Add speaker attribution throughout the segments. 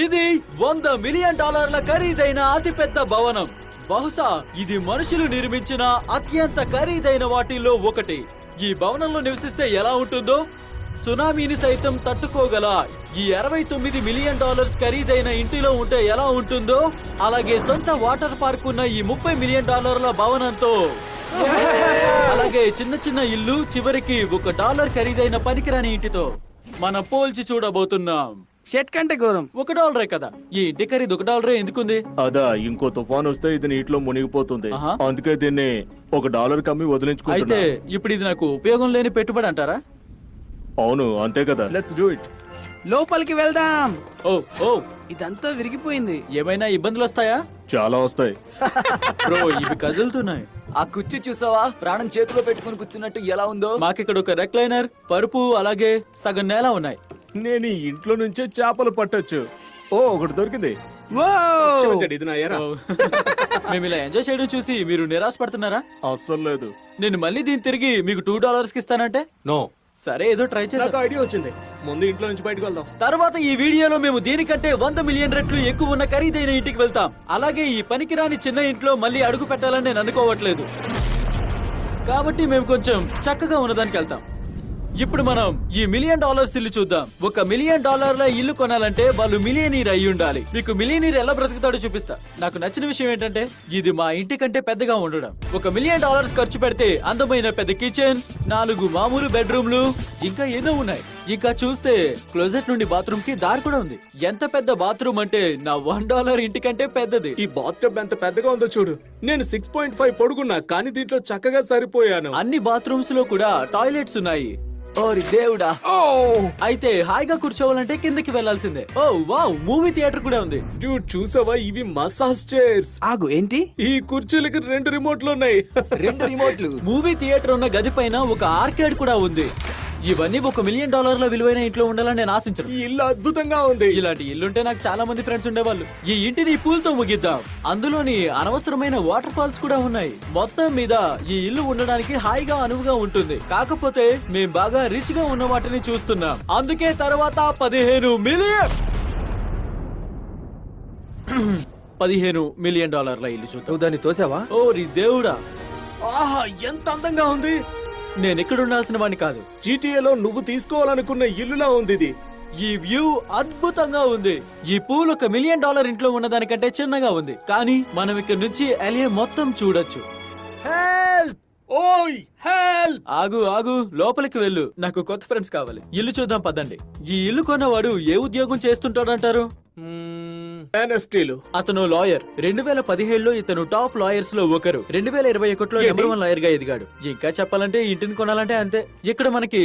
Speaker 1: ఇది $100 మిలియన్ ఖరీదైన అతిపెద్ద భవనం. బహుశా ఇది మనుషులు నిర్మించిన అత్యంత ఖరీదైన వాటిల్లో ఒకటి. ఈ భవనంలో నివసిస్తే ఎలా ఉంటుందో, సునామీని సైతం తట్టుకోగల ఈ $69 మిలియన్ ఖరీదైన ఇంటిలో ఉంటే ఎలా ఉంటుందో, అలాగే సొంత వాటర్ పార్క్ ఉన్న ఈ $30 మిలియన్ భవనంతో, అలాగే చిన్న చిన్న ఇల్లు చివరికి $1 ఖరీదైన పనికిరాని ఇంటితో మనం పోల్చి చూడబోతున్నాం.
Speaker 2: షెట్ కంటే ఘోరం.
Speaker 1: $1 కదా. ఈ ఇంటి ఖరీదు $1 ఎందుకుంది?
Speaker 3: అదా, ఇంకో తుఫాన్ వస్తే ఇది నీటిలో మునిగిపోతుంది. అందుకే దీన్ని $1 కమ్మి వదిలించుకుంటున్నా.
Speaker 1: అయితే ఇప్పుడు ఇది నాకు ఉపయోగం లేని పెట్టుబడి అంటారా?
Speaker 3: అవును, అంతే కదా. Let's do it.
Speaker 2: లోపలికి వెళ్దాం.
Speaker 1: ఓ ఓ
Speaker 2: ఇదంతా విరిగిపోయింది.
Speaker 1: ఏమైనా ఇబ్బందులు వస్తాయా?
Speaker 3: చాలా వస్తాయి
Speaker 1: బ్రో, ఇవి కదులుతున్నాయి.
Speaker 4: ఆ కుర్చీ చూసావా? ప్రాణం చేతిలో పెట్టుకుని కూర్చున్నట్టు ఎలా ఉందో.
Speaker 1: మాకిక్కడ ఒక రెక్లైనర్, పరుపు, అలాగే సగం నేల ఉన్నాయి.
Speaker 3: నేను ఈ ఇంట్లో నుంచే చేపలు పట్టొచ్చు. ఓ, ఒకటి దొరికింది. ఇది నా ఎరా.
Speaker 1: ఓ. మేము ఇలా ఎంజాయ్ చేయడం చూసి మీరు నిరాశపడుతున్నారా?
Speaker 3: అస్సలు లేదు.
Speaker 1: నేను మళ్ళీ దీన్ని తిరిగి మీకు $2 ఇస్తానంటే
Speaker 3: నో.
Speaker 1: సరే, ఏదో ట్రై చేద్దాం.
Speaker 3: ఐడియా వచ్చింది. ముందు ఇంట్లో నుంచి బయటకు వెళ్దాం.
Speaker 1: తర్వాత ఈ వీడియోలో మేము దీనికంటే 100 మిలియన్ రెట్లు ఎక్కువ ఉన్న ఖరీదైన ఇంటికి వెళ్తాం. అలాగే ఈ పనికిరాని చిన్న ఇంట్లో మళ్ళీ అడుగు పెట్టాలని నేను అనుకోవట్లేదు. కాబట్టి మేము కొంచెం చక్కగా ఉన్నదానికి వెళ్తాం. ఇప్పుడు మనం ఈ $1 మిలియన్ ఇల్లు చూద్దాం. $1 మిలియన్ ఇల్లు కొనాలంటే వాళ్ళు మిలియనీర్ అయి ఉండాలి. మీకు మిలియనీర్ ఎలా బ్రతుకుతాడో చూపిస్తా. నాకు నచ్చిన విషయం ఏంటంటే ఇది మా ఇంటి కంటే పెద్దగా ఉండడం. $1 మిలియన్ ఖర్చు పెడితే అందమైన పెద్ద కిచెన్, 4 మామూలు బెడ్రూమ్లు, ఇంకా ఎన్నో ఉన్నాయి. ఇంకా చూస్తే క్లోజెట్ నుండి బాత్రూమ్ కి దారి కూడా ఉంది. ఎంత పెద్ద బాత్రూమ్ అంటే నా $1 ఇంటి కంటే పెద్దది.
Speaker 3: ఈ బాత్ టబ్ ఎంత పెద్దగా ఉందో చూడు. నేను 6.5 పొడుగున్నా, కానీ దీంట్లో చక్కగా సరిపోయాను.
Speaker 1: అన్ని బాత్రూమ్స్ లో కూడా టాయిలెట్స్ ఉన్నాయి.
Speaker 4: ఓరి దేవుడా.
Speaker 1: అయితే హాయిగా కూర్చోవాలంటే కిందకి వెళ్లాల్సిందే. ఓ వావ్, మూవీ థియేటర్ కూడా ఉంది.
Speaker 3: డ్యూడ్, చూసావా? ఇవి మసాజ్ చైర్స్.
Speaker 2: ఆగు, ఏంటి?
Speaker 3: ఈ కుర్చీలకి 2 రిమోట్లు ఉన్నాయి.
Speaker 4: 2 రిమోట్లు.
Speaker 1: మూవీ థియేటర్ ఉన్న గది పైన ఒక ఆర్కేడ్ కూడా ఉంది. ఇవన్నీ $1 మిలియన్ విలువైన ఇంట్లో ఉండాలని నేను ఆశించను.
Speaker 3: ఈ ఇల్లు అద్భుతంగా ఉంది.
Speaker 1: ఇలాంటి ఇల్లుంటే నాకు చాలా మంది ఫ్రెండ్స్ ఉండేవాళ్ళు. ఈ ఇంటిని పూల్ తో ముగిద్దాం. అందులోని అనవసరమైన వాటర్ ఫాల్స్ కూడా ఉన్నాయి. మొత్తం మీద ఈ ఇల్లు ఉండడానికి హాయిగా అనువుగా ఉంటుంది. కాకపోతే మేం బాగా రిచ్ గా ఉన్న వాటిని చూస్తున్నాం. అందుకే తర్వాత $15 మిలియన్ ఇల్లు చూద్దాం.
Speaker 3: దాన్ని తోసావా?
Speaker 1: ఓరి దేవుడా,
Speaker 3: ఆహా, ఎంత అందంగా ఉంది.
Speaker 1: నేను ఇక్కడ ఉండాల్సిన వాడిని కాదు.
Speaker 3: జీటీఏలో నువ్వు తీసుకోవాలనుకున్న ఇల్లులా ఉంది ఇది.
Speaker 1: ఈ వ్యూ అద్భుతంగా ఉంది. ఈ పూల్ $1 మిలియన్ ఇంట్లో ఉన్న దానికంటే చిన్నగా ఉంది, కానీ మనం ఇక్కడ నుంచి LA మొత్తం చూడొచ్చు.
Speaker 3: హెల్ప్! ఓయ్, హెల్ప్!
Speaker 1: ఆగు ఆగు, లోపలికి వెళ్ళు. నాకు కొత్త ఫ్రెండ్స్ కావాలి. ఇల్లు చూద్దాం పదండి. ఈ ఇల్లు కొన్నవాడు ఏ ఉద్యోగం చేస్తుంటాడంటారు?
Speaker 3: NFTలు.
Speaker 1: అతను లాయర్. 2017లో ఇతను టాప్ లాయర్స్ లో ఒకరు. 2021లో నెంబర్ 1 లాయర్ గా ఎదిగాడు. ఇంకా చెప్పాలంటే ఇంటిని కొనాలంటే అంతే. ఇక్కడ మనకి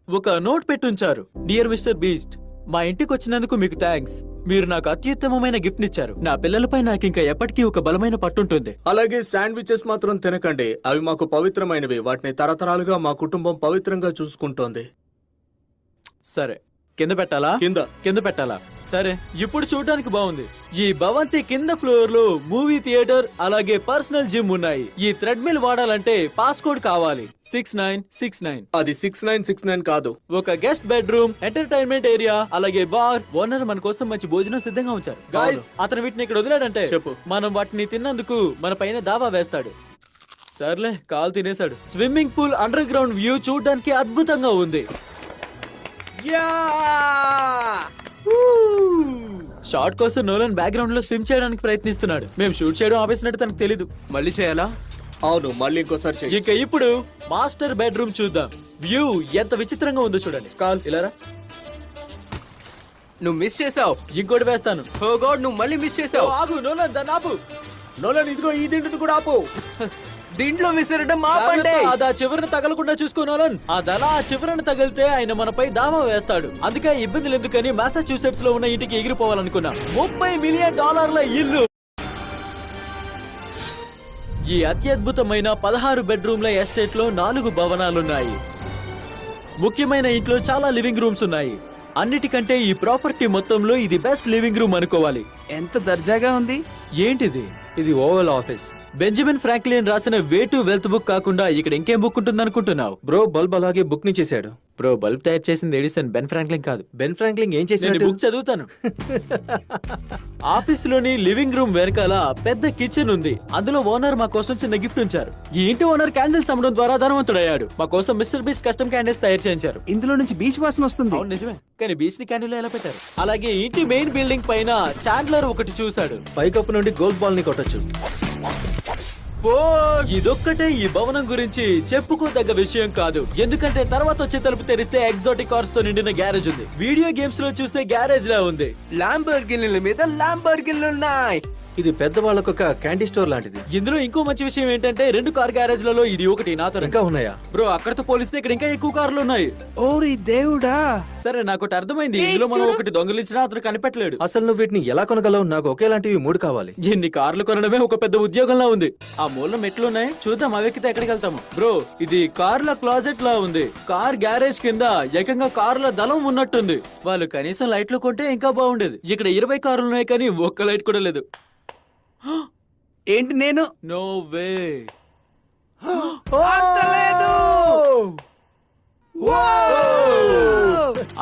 Speaker 1: ఒక నోట్ పెట్టుంచారు. డియర్ మిస్టర్ బీస్ట్, మా ఇంటికి వచ్చినందుకు మీకు థ్యాంక్స్. మీరు నాకు అత్యుత్తమమైన గిఫ్ట్ నిచ్చారు. నా పిల్లలపై నాకు ఇంకా ఎప్పటికీ ఒక బలమైన పట్టుంటుంది.
Speaker 3: అలాగే శాండ్విచెస్ మాత్రం తినకండి. అవి మాకు పవిత్రమైనవి. వాటిని తరతరాలుగా మా కుటుంబం పవిత్రంగా చూసుకుంటోంది.
Speaker 1: సరే, కింద పెట్టాలా? కింద పెట్టాలా? సరే, ఇప్పుడు చూడడానికి బాగుంది. ఈ భవంతి కింద ఫ్లోర్ లో మూవీ థియేటర్, అలాగే పర్సనల్ జిమ్ ఉన్నాయి. ఈ థ్రెడ్మిల్ వాడాలంటే పాస్కోడ్ కావాలి. 6969.
Speaker 3: అది 6969 కాదు.
Speaker 1: ఒక గెస్ట్ బెడ్రూమ్, ఎంటర్టైన్మెంట్ ఏరియా, అలాగే బార్. ఓనర్ మన కోసం మంచి భోజనం సిద్ధంగా ఉంచారు. గాయ్స్, అతను వీటిని ఇక్కడ వదిలాడంటే
Speaker 3: చెప్పు,
Speaker 1: మనం వాటిని తిన్నందుకు మన పైన దావా వేస్తాడు. సర్లే, కాల్ తినేశాడు. Swimming pool underground view చూడడానికి అద్భుతంగా ఉంది. షాట్ కోసం నోలన్ బ్యాక్గ్రౌండ్ లో స్విమ్ చేయడానికి ప్రయత్నిస్తున్నాడు. మేము షూట్ చేయడం ఆపేసినట్టు తనకు తెలీదు.
Speaker 2: మళ్ళీ చేయాలా?
Speaker 3: అవును, మళ్ళీ ఇంకోసారి చెయ్యి.
Speaker 1: ఇక ఇప్పుడు మాస్టర్ బెడ్రూమ్ చూద్దాం. వ్యూ ఎంత విచిత్రంగా ఉందో చూడండి. కాల్ ఇలారా.
Speaker 2: నువ్వు మిస్ చేసావు.
Speaker 1: ఇంకోటి వేస్తాను.
Speaker 2: ఓ గాడ్, నువ్వు మళ్ళీ మిస్ చేసావు.
Speaker 1: ఆగు నోలన్, దాన్ని ఆపు.
Speaker 3: నోలన్, ఇదిగో ఈ దిండును కూడా ఆపు.
Speaker 2: దీంట్లో విసిరడం ఆపండి.
Speaker 1: అది ఆ చివరిని తగలకుండా చూసుకో నోలన్. అదలా ఆ చివరిని తగిలితే ఆయన మనపై దావా వేస్తాడు. అందుకే ఇబ్బందులు ఎందుకని మాసాచ్యూసెట్స్ లో ఉన్న ఇంటికి ఎగిరిపోవాలనుకున్నా. $30 మిలియన్ ఇల్లు. ఈ అత్యద్భుతమైన 16 బెడ్రూమ్ల ఎస్టేట్ లో 4 భవనాలున్నాయి. ముఖ్యమైన ఇంట్లో చాలా లివింగ్ రూమ్స్ ఉన్నాయి. అన్నిటికంటే ఈ ప్రాపర్టీ మొత్తంలో ఇది బెస్ట్ లివింగ్ రూమ్ అనుకోవాలి.
Speaker 2: ఎంత దర్జాగా ఉంది.
Speaker 1: ఏంటిది? ఇది ఓవల్ ఆఫీస్. బెంజమిన్ ఫ్రాంక్లిన్ రాసిన వే టు వెల్త్ బుక్ కాకుండా ఇక్కడ ఇంకేం బుక్ ఉంటుంది అనుకుంటున్నావు?
Speaker 5: బ్రో, బల్బ్ అలాగే బుక్ ని చేశాడు.
Speaker 1: బ్రో బల్బ్ తయారు చేసింది ఎడిసన్, బెన్ ఫ్రాంక్లిన్ కాదు.
Speaker 5: బెన్ ఫ్రాంక్లిన్ ఏం
Speaker 1: నేను
Speaker 5: చేసినట్టు?
Speaker 1: బుక్ చదువుతాను. ఆఫీసులోని లివింగ్ రూమ్ వెనకాల పెద్ద కిచెన్ ఉంది. అందులో ఓనర్ మా కోసం చిన్న గిఫ్ట్ ఉంచారు. ఈ ఇంటి ఓనర్ క్యాండిల్స్ అమ్మడం ద్వారా ధనవంతుడయ్యాడు. మా కోసం మిస్టర్ బీచ్ కస్టమ్ క్యాండిల్స్ తయారు చేయించారు.
Speaker 2: ఇందులో నుంచి బీచ్ వాసన వస్తుంది.
Speaker 1: అవును నిజమే, కానీ బీచ్ ని క్యాండిల్ ఎలా పెట్టారు? అలాగే ఇంటి మెయిన్ బిల్డింగ్ పైన చాండ్లర్ ఒకటి చూశాడు.
Speaker 5: పైకప్పు నుండి గోల్ఫ్ బాల్ ని కొట్టొచ్చు.
Speaker 1: ఇదొక్కటే ఈ భవనం గురించి చెప్పుకోదగ్గ విషయం కాదు, ఎందుకంటే తర్వాత వచ్చే తలుపు తెరిస్తే ఎగ్జాటిక్ కార్స్ తో నిండిన గ్యారేజ్ ఉంది. వీడియో గేమ్స్ లో చూసే గ్యారేజ్ లా ఉంది.
Speaker 2: లాంబర్గిన్ల మీద లాంబర్గిన్లు ఉన్నాయి.
Speaker 5: ఇది పెద్దవాళ్ళకు ఒక క్యాండీ స్టోర్ లాంటిది.
Speaker 1: ఇందులో ఇంకో మంచి విషయం ఏంటంటే 2 కార్ గ్యారేజ్లలో ఇది ఒకటి నాతో
Speaker 5: ఇంకా ఉన్నాయా?
Speaker 1: బ్రో అక్కడతో పోలిస్తే ఇక్కడ ఇంకా ఎక్కువ కార్లు ఉన్నాయి.
Speaker 2: ఓరి దేవుడా.
Speaker 1: సరే నాకు ఒకటి అర్థమైంది, ఇందులో మనం ఒకటి దొంగలించినా అతను కనిపెట్టలేడు.
Speaker 5: అసలు నువ్వు వీటిని ఎలా కొనగలవు? నాకు ఒకేలాంటివి 3 కావాలి.
Speaker 1: ఎన్ని కార్లు కొనడమే ఒక పెద్ద ఉద్యోగంలా ఉంది. ఆ మూల మెట్లు ఉన్నాయి, చూద్దాం అవి ఎక్కితే ఎక్కడికి వెళ్తాము. బ్రో ఇది కార్ల క్లాజెట్ లా ఉంది. కార్ గ్యారేజ్ కింద ఏకంగా కార్ల దళం ఉన్నట్టుంది. వాళ్ళు కనీసం లైట్లు కొంటే ఇంకా బాగుండేది. ఇక్కడ 20 కార్లు ఉన్నాయి కానీ ఒక్క లైట్ కూడా లేదు.
Speaker 2: ఏంటి నేను?
Speaker 1: No way.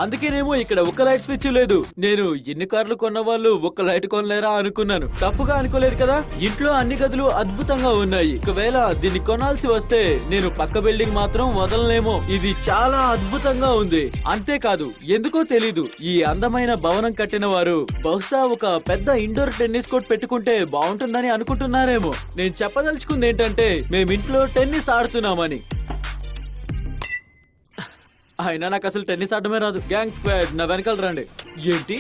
Speaker 1: అందుకేనేమో ఇక్కడ ఒక్క లైట్ స్విచ్ లేదు. నేను ఎన్ని కార్లు కొన్న వాళ్ళు ఒక్క లైట్ కొనలేరా అనుకున్నాను. తప్పుగా అనుకోలేదు కదా. ఇంట్లో అన్ని గదులు అద్భుతంగా ఉన్నాయి. ఒకవేళ దీన్ని కొనాల్సి వస్తే నేను పక్క బిల్డింగ్ మాత్రం వదలనేమో. ఇది చాలా అద్భుతంగా ఉంది. అంతేకాదు ఎందుకో తెలీదు, ఈ అందమైన భవనం కట్టిన వారు బహుశా ఒక పెద్ద ఇండోర్ టెన్నిస్ కోర్ట్ పెట్టుకుంటే బాగుంటుందని అనుకుంటున్నారేమో. నేను చెప్పదలుచుకుంది ఏంటంటే మేము ఇంట్లో టెన్నిస్ ఆడుతున్నామని. అయినా నాకు అసలు టెన్నిస్ ఆడమే రాదు. గ్యాంగ్ స్క్వాడ్ నా వెనకాల రండి. ఏంటి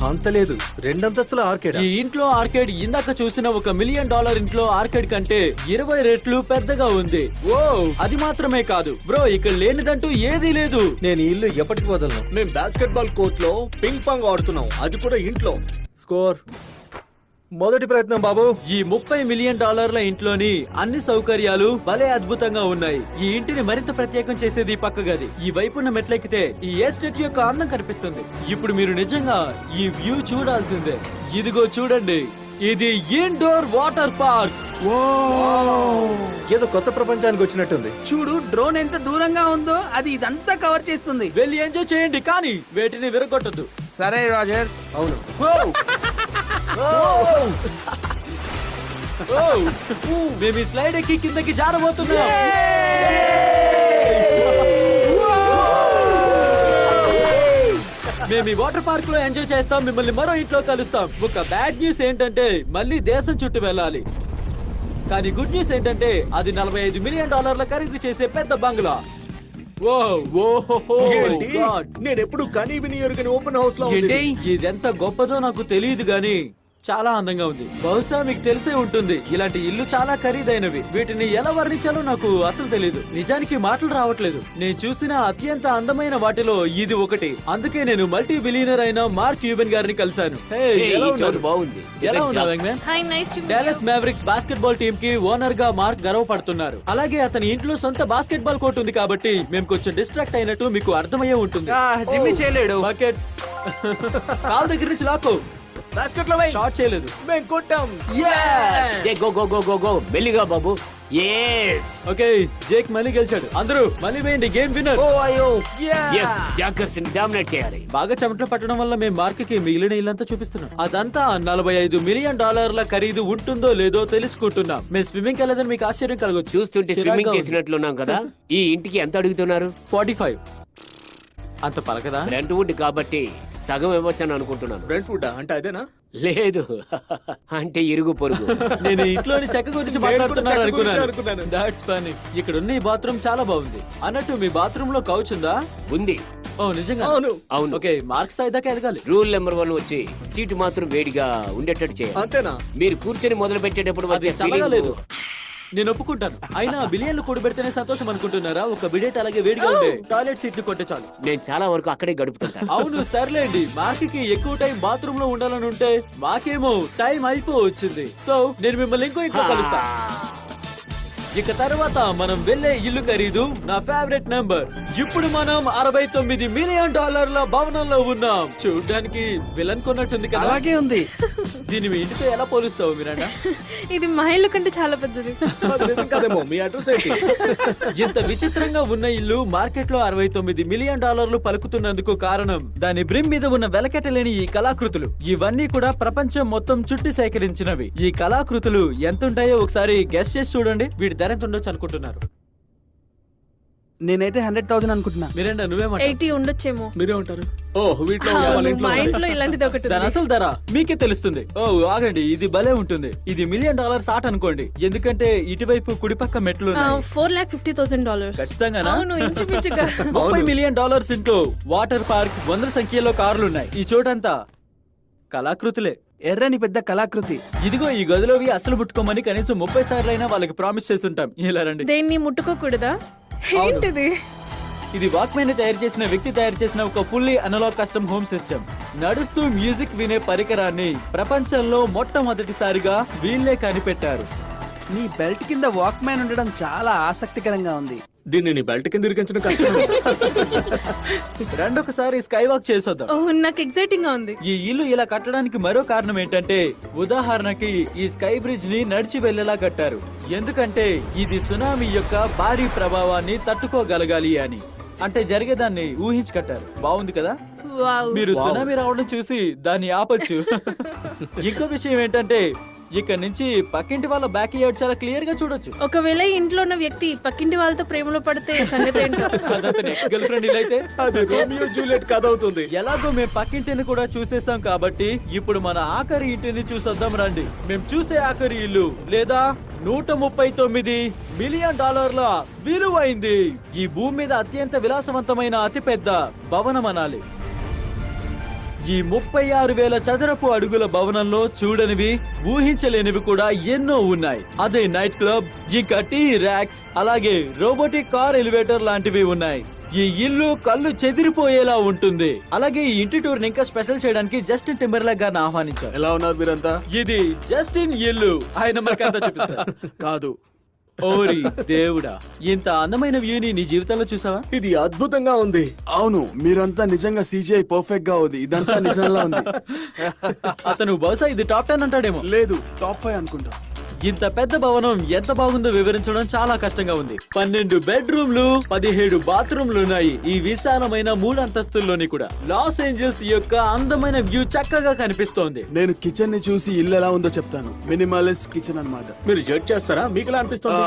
Speaker 5: అంత లేదు, 2 అంతస్తుల ఆర్కేడ్.
Speaker 1: ఈ ఇంట్లో ఆర్కేడ్ ఇందాక చూసిన $1 మిలియన్ ఇంట్లో ఆర్కేడ్ కంటే 20 రెట్లు పెద్దగా ఉంది. ఓ అది మాత్రమే కాదు బ్రో, ఇక్కడ లేనిదంటూ ఏదీ లేదు.
Speaker 5: నేను ఈ ఇల్లు ఎప్పటికి వదలను.
Speaker 3: మేం బాస్కెట్ బాల్ కోర్ట్ లో పింగ్ పాంగ్ ఆడుతున్నాం, అది కూడా ఇంట్లో.
Speaker 5: స్కోర్. మొదటి ప్రయత్నం బాబు.
Speaker 1: ఈ $30 మిలియన్ ఇంట్లోని అన్ని సౌకర్యాలు భలే అద్భుతంగా ఉన్నాయి. ఈ ఇంటిని మరింత ప్రత్యేకం చేసేది పక్క గది. ఈ వైపున్న మెట్లెక్కితే ఈ ఎస్టేట్ యొక్క అందం కనిపిస్తుంది. ఇప్పుడు మీరు నిజంగా ఈ వ్యూ చూడాల్సిందే. ఇదిగో చూడండి, ఇది ఇండోర్ వాటర్ పార్క్.
Speaker 5: ఏదో కొత్త ప్రపంచానికి వచ్చినట్టుంది.
Speaker 2: చూడు డ్రోన్ ఎంత దూరంగా ఉందో, అది ఇదంతా కవర్ చేస్తుంది.
Speaker 1: వెళ్ళి ఎంజాయ్ చేయండి, కానీ వేటిని విరగొట్టద్దు.
Speaker 2: సరే రాజర్.
Speaker 5: అవును.
Speaker 1: మేము ఈ స్లైడ్ ఎక్కి కిందకి జారబోతున్నాం. మేము ఈ వాటర్ పార్క్ లో ఎంజాయ్ చేస్తాం. మిమ్మల్ని మరో ఇంట్లో కలుస్తాం. ఒక బ్యాడ్ న్యూస్ ఏంటంటే మళ్ళీ దేశం చుట్టూ వెళ్ళాలి. కానీ గుడ్ న్యూస్ ఏంటంటే అది $45 మిలియన్ ఖరీదు చేసే పెద్ద బంగ్లా.
Speaker 3: నేను ఎప్పుడు కనీ విని ఎరుగని ఓపెన్ హౌస్ లో
Speaker 1: ఇదెంత గొప్పదో నాకు తెలియదు గానీ చాలా అందంగా ఉంది. బహుశా మీకు తెలిసే ఉంటుంది, ఇలాంటి ఇల్లు చాలా ఖరీదైనవి. వీటిని ఎలా వర్ణించాలో నాకు అసలు తెలియదు. నిజానికి మాటలు రావట్లేదు. నేను చూసిన అత్యంత అందమైన వాటిలో ఇది ఒకటి. అందుకే నేను మల్టీ బిలియనర్ అయిన మార్క్ క్యూబెన్ గారిని కలిశాను.
Speaker 4: బాగుంది.
Speaker 1: ఎలా ఉన్నావు? Dallas Mavericks basket ball team కి ఓనర్ గా మార్క్ గర్వపడుతున్నారు. అలాగే అతని ఇంట్లో సొంత బాస్కెట్ బాల్ కోర్ట్ ఉంది కాబట్టి మేము కొంచెం డిస్ట్రాక్ట్ అయినట్టు మీకు అర్థమయ్యే ఉంటుంది.
Speaker 2: జిమ్మి చేయలేడు.
Speaker 1: బకెట్స్ కాల్ దగ్గర నుంచి లాక్కో.
Speaker 3: బాస్కెట్ లో
Speaker 1: షాట్ చేయలేదు.
Speaker 3: మేము కొట్టాం.
Speaker 4: Go go go go go మెల్లిగా బాబు.
Speaker 1: ఓకే జేక్ మళ్ళీ గెలిచాడు. అందరూ మళ్ళీ వేయండి. Game winner.
Speaker 4: జాకర్స్ ని డామినేట్ చేయాలి.
Speaker 1: బాగా చెమటలు పట్టడం వల్ల మేము మార్క్ కి మిగిలిన ఇల్లంతా చూపిస్తున్నాం. అదంతా $45 మిలియన్ ఖరీదు ఉంటుందో లేదో తెలుసుకుంటున్నాం. మేము స్విమ్మింగ్ వెళ్ళదని మీకు ఆశ్చర్యం కలగొచ్చు.
Speaker 4: చూస్తుంటే స్విమ్మింగ్ చేసినట్లున్నాం కదా. ఈ ఇంటికి ఎంత అడుగుతున్నారు?
Speaker 1: 45. అంత పలకదా?
Speaker 4: రెంట్ వుడ్ కాబట్టి సగం ఇవ్వచ్చని అనుకుంటున్నాను.
Speaker 3: బ్రెంట్ వుడ్ అంటే అదేనా?
Speaker 4: లేదు, అంటే ఇరుగు పొరుగు.
Speaker 1: నేను ఇంట్లోని చెక్క గురించి మాట్లాడుతున్నాను అనుకున్నాను. That's funny. ఇక్కడ ఉన్న ఈ బాత్రూమ్ చాలా బాగుంది. అన్నట్టు మీ బాత్రూమ్ లో కౌచ్ ఉందా?
Speaker 4: ఉంది.
Speaker 1: ఓ నిజంగా?
Speaker 3: అవును.
Speaker 1: ఓకే మార్క్స్ స్థాయి దాకా ఎదగాలి.
Speaker 4: రూల్ నెంబర్ 1 వచ్చి సీటు మాత్రం వేడిగా ఉండేటట్టు చేయాలి.
Speaker 3: అంతేనా?
Speaker 4: మీరు కూర్చొని మొదలు పెట్టేటప్పుడు
Speaker 1: అది చల్లగా లేదు. నేను ఒప్పుకుంటాను. అయినా బిలియన్లు కూడబెడితేనే సంతోషం అనుకుంటున్నారా? ఒక బిడెట్ అలాగే వేడిగా ఉండే టాయిలెట్ సీట్లు కొట్టే చాలు.
Speaker 4: నేను చాలా వరకు అక్కడే గడుపుతుంటాను.
Speaker 1: అవును సర్లేండి. మార్కి ఎక్కువ టైం బాత్రూమ్ లో ఉండాలని ఉంటే మాకేమో టైం అయిపోవచ్చింది. సో నేను మిమ్మల్ని ఇంకో ఇంట్లో కలుస్తా. ఇక తర్వాత మనం వెళ్ళే ఇల్లు ఖరీదు నా ఫేవరెట్ నంబర్. ఇప్పుడు మనం $69 మిలియన్ భవనంలో ఉన్నాం. చూడ్డానికి విలన్ కొన్నట్టుంది కదా.
Speaker 2: అలాగే ఉంది.
Speaker 1: దీన్ని మీ ఇంటితో ఎలా పోలుస్తావు మీరంట?
Speaker 6: ఇది మా ఇల్లు కంటే చాలా పెద్దది.
Speaker 3: అది నిజం కాదేమో, మీ అడ్రస్ ఏంటి?
Speaker 1: ఇంత విచిత్రంగా ఉన్న ఇల్లు మార్కెట్ లో $69 మిలియన్ పలుకుతున్నందుకు కారణం దాని బ్రిమ్ మీద ఉన్న వెలకెట్టలేని ఈ కళాకృతులు. ఇవన్నీ కూడా ప్రపంచం మొత్తం చుట్టి సేకరించినవి. ఈ కళాకృతులు ఎంతుంటాయో ఒకసారి గెస్ చేసి చూడండి. వీటి ధర ఎంత ఉండొచ్చు అనుకుంటున్నారు?
Speaker 2: నేనైతే 100,000 అనుకుంటున్నా.
Speaker 1: మీరేంటా నువ్వేమంటావు?
Speaker 6: 80 ఉండొచ్చేమో.
Speaker 3: మీరే ఉంటారు. ఓ వీటిలో వాళ్ళ ఇంట్లో
Speaker 6: మా ఇంట్లో ఇలాంటిది ఒకటి
Speaker 1: దాని అసలు ధర మీకే తెలుస్తుంది. ఓ ఆగండి, ఇది భలే ఉంటుంది. ఇది $1 మిలియన్ ఆట అనుకోండి, ఎందుకంటే ఇటువైపు కుడిపక్క మెట్లు ఉన్నాయి.
Speaker 6: $450,000.
Speaker 1: ఖచ్చితంగానా?
Speaker 6: అవును, ఇంచుమించుగా.
Speaker 1: $30 మిలియన్ ఇంట్లో వాటర్ పార్క్, 100 సంఖ్యలో కార్లున్నాయి. ఈ చోటంతా కళాకృతులే.
Speaker 2: ఎర్రని పెద్ద కళాకృతి.
Speaker 1: ఇదిగో ఈ గదిలోవి అసలు ముట్టుకోమని కనీసం 30 సార్లైనా వాళ్ళకి ప్రామిస్ చేసి ఉంటాం. ఇలా రండి.
Speaker 6: దేన్ని ముట్టుకోకూడదా? ఏంటిది?
Speaker 1: ఇది వాక్మెన్ తయారు చేసిన వ్యక్తి తయారు చేసిన ఒక fully analog custom home system. నడుస్తూ మ్యూజిక్ వినే పరికరాన్ని ప్రపంచంలో మొట్టమొదటిసారిగా వీళ్ళే కనిపెట్టారు.
Speaker 2: నీ బెల్ట్ కింద వాక్ మ్యాన్ ఉండడం చాలా ఆసక్తికరంగా ఉంది.
Speaker 3: దీన్ని నీ బెల్ట్ కింద ఇరికించడం కష్టం.
Speaker 1: రెండొకసారి స్కై వాక్ చేసొద్దాం.
Speaker 6: ఓ, నాకు ఎక్సైటింగ్ గా ఉంది.
Speaker 1: ఈ ఇల్లు ఇలా కట్టడానికి మరో కారణం ఏంటంటే, ఉదాహరణకి ఈ స్కై బ్రిడ్జ్ ని నడిచి వెళ్లేలా కట్టారు. ఎందుకంటే ఇది సునామీ యొక్క భారీ ప్రభావాన్ని తట్టుకోగలగాలి అని. అంటే జరిగేదాన్ని ఊహించి కట్టారు. బాగుంది కదా?
Speaker 6: వావ్.
Speaker 1: మీరు సునామీ రావడం చూసి దాన్ని ఆపొచ్చు. ఇంకో విషయం ఏంటంటే, ఇక్కడ నుంచి పక్కింటి వాళ్ళ బ్యాక్ యార్డ్ చాలా క్లియర్ గా చూడొచ్చు.
Speaker 6: ఒకవేళ ఈ ఇంట్లో ఉన్న వ్యక్తి పక్కింటి వాళ్ళతో ప్రేమలో పడితే సంగతి ఏంటో.
Speaker 1: గర్ల్ ఫ్రెండ్ ఇలా అయితే
Speaker 3: అది రోమియో జూలియట్ కథ అవుతుంది.
Speaker 1: ఎలాగో మేము పక్కింటిని కూడా చూసేసాం కాబట్టి ఇప్పుడు మన ఆఖరి ఇంటిని చూసొద్దాం రండి. మేము చూసే ఆఖరి ఇల్లు లేదా $139 మిలియన్ విలువైంది. ఈ భూమి మీద అత్యంత విలాసవంతమైన అతిపెద్ద భవనం అనాలి. ఈ 36,000 చదరపు అడుగుల భవనంలో చూడనివి, ఊహించలేనివి కూడా ఎన్నో ఉన్నాయి. అదే నైట్ క్లబ్, ఇంకా టీ ర్యాక్స్, అలాగే రోబోటిక్ కార్ ఎలివేటర్ లాంటివి ఉన్నాయి. ఈ ఇల్లు కళ్ళు చెదిరిపోయేలా ఉంటుంది. అలాగే ఈ ఇంటి టూర్ ఇంకా స్పెషల్ చేయడానికి జస్టిన్ టింబర్లేక్ గారిని ఆహ్వానించారు.
Speaker 3: ఎలా ఉన్నారు మీరంతా?
Speaker 1: ఇది జస్టిన్ ఇల్లు. ఆయన మనకంతా చూపిస్తారు.
Speaker 3: కాదు,
Speaker 1: ఓరి దేవుడా, ఇంత అందమైన వ్యూని నీ జీవితంలో చూసావా?
Speaker 3: ఇది అద్భుతంగా ఉంది.
Speaker 7: అవును, మీరంతా నిజంగా CGI పర్ఫెక్ట్ గా ఉంది. ఇదంతా నిజంగా ఉంది.
Speaker 1: అతను బహుశా ఇది టాప్ 10 అంటాడేమో.
Speaker 7: లేదు, టాప్ 5 అనుకుంటా.
Speaker 1: ఇంత పెద్ద భవనం ఎంత బాగుందో వివరించడం చాలా కష్టంగా ఉంది. 12 బెడ్రూమ్లు, 17 బాత్రూమ్లు ఉన్నాయి. ఈ విశాలమైన 3 అంతస్తుల్లోని కూడా లాస్ ఏంజల్స్ యొక్క అందమైన వ్యూ చక్కగా కనిపిస్తోంది.
Speaker 7: నేను కిచెన్ ని చూసి ఇల్లు ఎలా ఉందో చెప్తాను. మినిమలిస్ట్ కిచెన్ అన్నమాట.
Speaker 3: మీరు జడ్జ్ చేస్తారా? మీకు ఎలా అనిపిస్తుంది?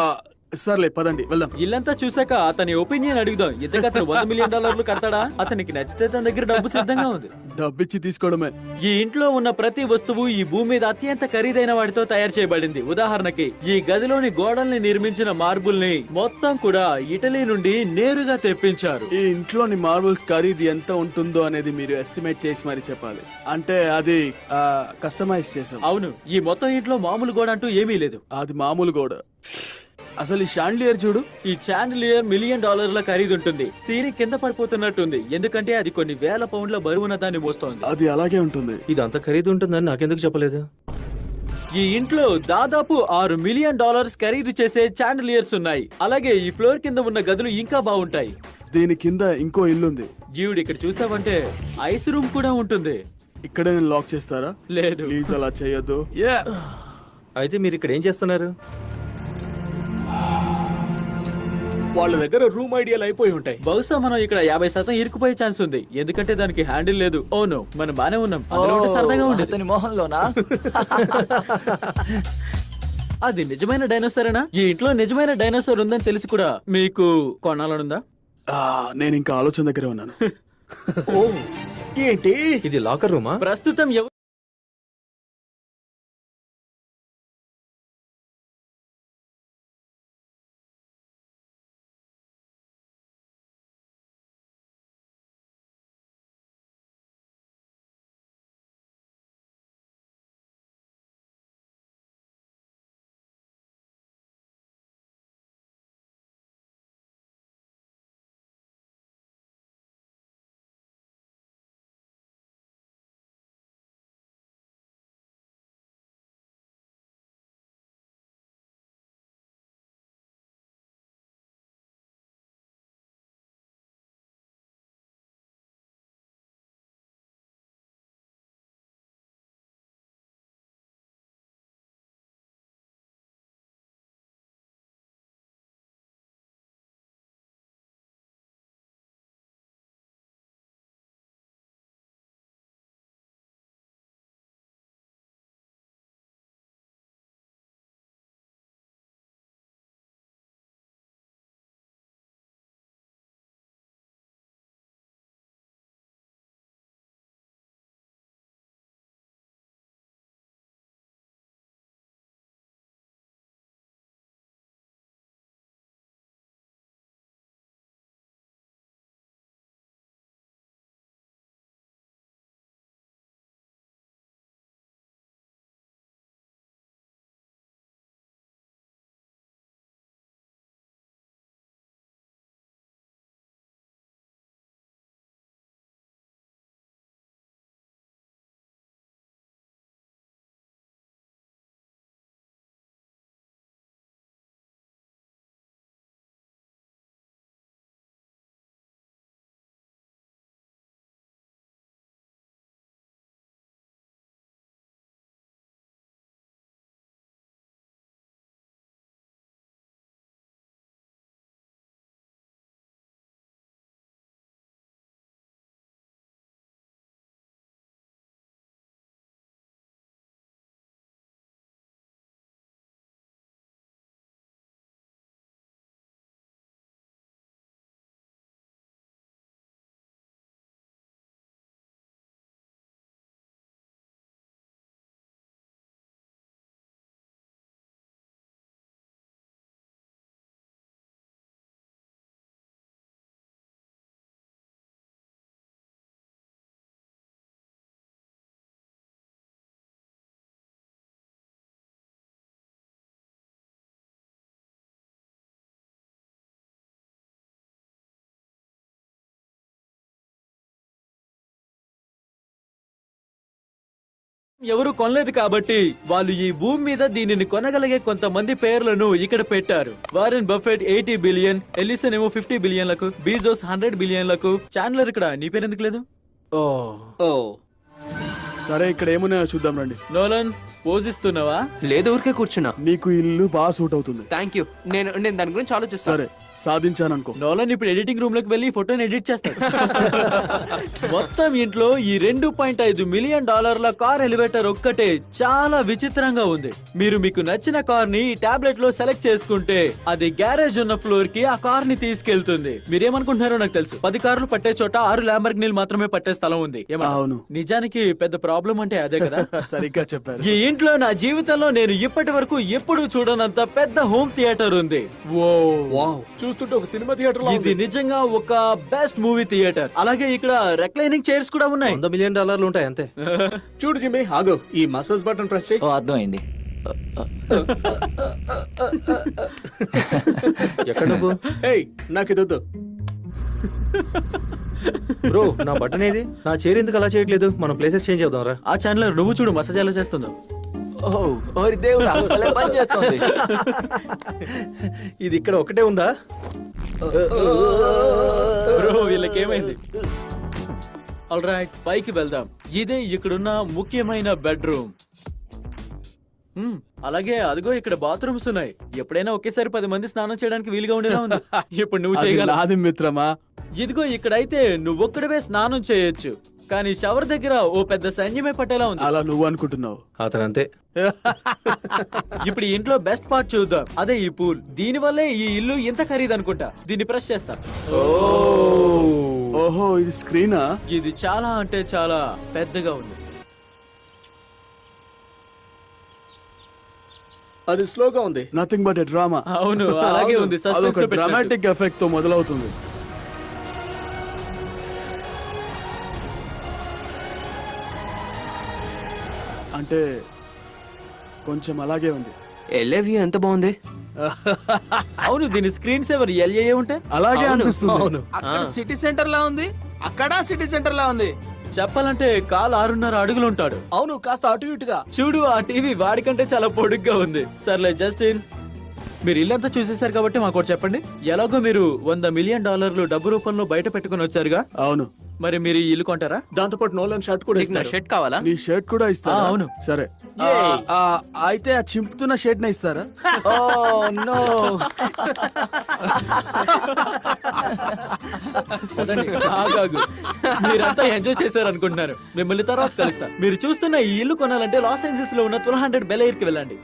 Speaker 7: సర్లే పదండి వెళ్దాం.
Speaker 1: ఇల్లంతా చూసాక అతని ఒపీనియన్ అడుగుదాం. ఇంతకు అతను $100 మిలియన్ కడతాడా? అతనికి నచ్చితే తన దగ్గర డబ్బు సిద్ధంగా ఉంది.
Speaker 7: డబ్బిచ్చి తీసుకోవడమే.
Speaker 1: ఈ ఇంట్లో ఉన్న ప్రతి వస్తువు ఈ భూమి మీద అత్యంత ఖరీదైన వాటితో తయారు చేయబడింది. ఉదాహరణకి ఈ గదిలోని గోడల్ని నిర్మించిన మార్బుల్ ని మొత్తం కూడా ఇటలీ నుండి నేరుగా తెప్పించారు.
Speaker 7: ఈ ఇంట్లోని మార్బుల్స్ ఖరీదు ఎంత ఉంటుందో అనేది మీరు ఎస్టిమేట్ చేసి మరి చెప్పాలి. అంటే అది కస్టమైజ్ చేసాం.
Speaker 1: అవును, ఈ మొత్తం ఇంట్లో మామూలు గోడ అంటూ ఏమీ లేదు.
Speaker 7: అది మామూలు కూడా. అసలు ఈ షాండ్లియర్ చూడు.
Speaker 1: ఈ చాండిలియర్ $1 మిలియన్ ఖరీదు ఉంటుంది. సీరీ కింద పడిపోతున్నట్టుంది, ఎందుకంటే అది కొన్ని వేల పౌండ్ల బరువున దాన్ని మోస్తోంది.
Speaker 7: అది అలాగే ఉంటుంది.
Speaker 5: ఇది అంత ఖరీదు ఉంటుందని నాకెందుకు చెప్పలేదు?
Speaker 1: ఈ ఇంట్లో దాదాపు $6 మిలియన్ ఖరీదు చేసే చాండిలియర్స్ ఉన్నాయి. అలాగే ఈ ఫ్లోర్ కింద ఉన్న గదులు ఇంకా బాగుంటాయి.
Speaker 7: దీని కింద ఇంకో ఇల్లుంది.
Speaker 1: జీవుడు, ఇక్కడ చూసావంటే ఐస్ రూమ్ కూడా ఉంటుంది.
Speaker 7: ఇక్కడే నేను లాక్ చేస్తారా?
Speaker 1: లేదు.
Speaker 7: ప్లీజ్ అలా చేయొద్దు.
Speaker 5: అయితే మీరు ఇక్కడ ఏం చేస్తున్నారు?
Speaker 3: వాళ్ళ దగ్గర రూమ్ ఐడియాలు అయిపోయి ఉంటాయి.
Speaker 1: బహుశా మనం ఇక్కడ 50% ఇరుకుపోయే ఛాన్స్ ఉంది, ఎందుకంటే దానికి హ్యాండిల్ లేదు. ఓ నో, మనం బానే ఉన్నాం. అందులో ఉంటే సరదాగా ఉండేది.
Speaker 4: అతని మొహంలోనా?
Speaker 1: అది నిజమైన డైనోసారేనా? ఈ ఇంట్లో నిజమైన డైనోసార్ ఉందని తెలిసి కూడా మీకు కొనాలనుందా?
Speaker 7: నేను ఇంకా ఆలోచన దగ్గరే ఉన్నాను.
Speaker 3: ఓ ఏంటి
Speaker 5: ఇది లాకర్ రూమా?
Speaker 1: ప్రస్తుతం ఎవరు కొనలేదు కాబట్టి వాళ్ళు ఈ భూమి మీద దీనిని కొనగలిగే కొంతమంది పేర్లను ఇక్కడ పెట్టారు. వారెన్ బఫెట్ 80 బిలియన్, ఎలిసన్ ఏమో 50 బిలియన్లకు, బీజోస్ 100 బిలియన్లకు. చాండ్లర్ ఇక్కడ నీ పేరు ఎందుకు లేదు?
Speaker 7: ఓ
Speaker 3: ఓ
Speaker 7: సరే, ఇక్కడ ఏమున్నాయో చూద్దాం రండి.
Speaker 1: నోలన్ పోజిస్తున్నావా?
Speaker 8: లేదు, ఊరికే కూర్చున్నా.
Speaker 7: నీకు ఇల్లు బాగా సూట్ అవుతుంది.
Speaker 8: Thank you. నేను దాని గురించి ఆలోచిస్తాను.
Speaker 7: సరే, సాధించాననుకో.
Speaker 1: నోలన్ ఇప్పుడు ఎడిటింగ్ రూమ్ లోకి వెళ్ళి ఫోటోని ఎడిట్ చేస్తాడు. మొత్తం ఇంట్లో ఈ 2.5 మిలియన్ డాలర్ల కార్ ఎలివేటర్ ఒక్కటే చాలా విచిత్రంగా ఉంది. మీరు మీకు నచ్చిన కార్ ని ఈ టాబ్లెట్ లో సెలెక్ట్ చేసుకుంటే అది గ్యారేజ్ ఉన్న ఫ్లోర్ కి ఆ కార్ ని తీసుకెళ్తుంది. మీరేమనుకుంటున్నారో నాకు తెలుసు. 10 కార్లు పట్టే చోట 6 ల్యాంబర్గినీలు మాత్రమే పట్టే స్థలం ఉంది.
Speaker 7: అవును.
Speaker 1: నిజానికి పెద్ద ప్రాబ్లం అంటే అదే కదా.
Speaker 7: సరిగ్గా చెప్పారు.
Speaker 1: ఈ ఇంట్లో నా జీవితంలో నేను ఇప్పటి వరకు ఎప్పుడు చూడనంత పెద్ద హోమ్ థియేటర్ ఉంది.
Speaker 3: వావ్, చూస్తుంటే ఒక సినిమా థియేటర్ లో
Speaker 1: ఇది నిజంగా ఒక బెస్ట్ మూవీ థియేటర్. అలాగే ఇక్కడ రెక్లైనింగ్ చైర్స్ కూడా ఉన్నాయి.
Speaker 5: $100 మిలియన్ ఉంటాయి అంతే.
Speaker 3: చూడు జిమ్మి, ఆగు, ఈ మసాజ్ బటన్ ప్రెస్ చేయి.
Speaker 4: ఓ అర్థమైంది.
Speaker 5: ఎక్కడ నువ్వు?
Speaker 3: ఏయ్, నాకు ఇది వద్దు.
Speaker 5: బ్రో, నా బటన్ ఏది? నా చైర్ ఎందుకు అలా చేయట్లేదు? మనం ప్లేసెస్ చేంజ్ చేద్దాం రా.
Speaker 1: ఆ ఛానల్ నువ్వు చూడు మసాజ్ ఎలా చేస్తుందో.
Speaker 4: ఓరి దేవుడా, భలే పని చేస్తుంది.
Speaker 5: ఇది ఇక్కడ ఒకటే ఉందా?
Speaker 1: బ్రో, వీళ్ళకేమైంది? ఆల్రైట్, పైకి వెళ్దాం. ఇదే ఇక్కడున్న ముఖ్యమైన బెడ్రూమ్. అలాగే అదిగో ఇక్కడ బాత్రూమ్స్ ఉన్నాయి. ఎప్పుడైనా ఒకేసారి 10 మంది స్నానం చేయడానికి వీలుగా ఉండేలా ఉంది. ఇప్పుడు నువ్వు
Speaker 7: అది
Speaker 1: చేయగలవా?
Speaker 7: నాది మిత్రమా.
Speaker 1: ఇదిగో ఇక్కడైతే నువ్వొక్కడవే స్నానం చేయొచ్చు, కానీ షవర్ దగ్గర ఓ పెద్ద సైన్యమే పట్టేలా ఉంది.
Speaker 7: అలా నువ్వు అనుకుంటున్నావు.
Speaker 5: అతను అంతే.
Speaker 1: ఇప్పుడు ఈ ఇంట్లో బెస్ట్ పార్ట్ చూద్దాం. అదే ఈ పూల్. దీని వల్లే ఈ ఇల్లు ఇంత ఖరీదు అనుకుంటా. దీన్ని ప్రెస్ చేస్తా.
Speaker 7: ఓహో, ఇది స్క్రీనా?
Speaker 1: ఇది చాలా అంటే చాలా పెద్దగా ఉంది.
Speaker 3: అది స్లోగా ఉంది.
Speaker 7: Nothing but a drama.
Speaker 1: అవును, అలాగే ఉంది. Suspense లో పెట్టినట్టు.
Speaker 7: డ్రామాటిక్ ఎఫెక్ట్ తో మొదలవుతుంది. అంటే కొంచెం అలాగే ఉంది.
Speaker 8: ఎల్ఏవి ఎంత బాగుంది.
Speaker 1: అవును, దీని స్క్రీన్ సేవర్ ఎల్ఏ ఉంటే
Speaker 7: అలాగే అనిపిస్తుంది.
Speaker 2: అక్కడ సిటీ సెంటర్ లా ఉంది, అక్కడ సిటీ సెంటర్ లా ఉంది.
Speaker 1: చెప్పాలంటే కాలు 6.5 అడుగులు ఉంటాడు.
Speaker 3: అవును, కాస్త అటు ఇటుగా.
Speaker 1: చూడు, ఆ టీవీ వాడికంటే చాలా పొడుగ్గా ఉంది. సర్లే జస్టిన్, మీరు ఇల్లంతా చూసేశారు కాబట్టి మాకు ఒకటి చెప్పండి. ఎలాగో మీరు $100 మిలియన్ డబ్బు రూపంలో బయట పెట్టుకుని వచ్చారుగా.
Speaker 7: అవును.
Speaker 1: మరి మీరు ఈ ఇల్లు కొంటారా?
Speaker 3: దాంతో పాటు నోలన్ షర్ట్ కూడా
Speaker 8: నీకు నా
Speaker 3: ఇస్తాడు.
Speaker 8: షర్ట్ కావాలా?
Speaker 7: నీ షర్ట్ కూడా ఇస్తారా?
Speaker 1: అవును.
Speaker 7: సరే, అయితే ఆ చింపుతున్న షర్ట్ నే ఇస్తారా?
Speaker 4: Oh no.
Speaker 1: ఆగాగు. మీరంతా ఎంజాయ్ చేశారు అనుకుంటున్నారు. మిమ్మల్ని తర్వాత కలుస్తా. మీరు చూస్తున్న ఈ ఇల్లు కొనాలంటే లాస్ ఏంజల్స్ లో ఉన్న 1200 బెల్ ఎయిర్ కి వెళ్ళండి.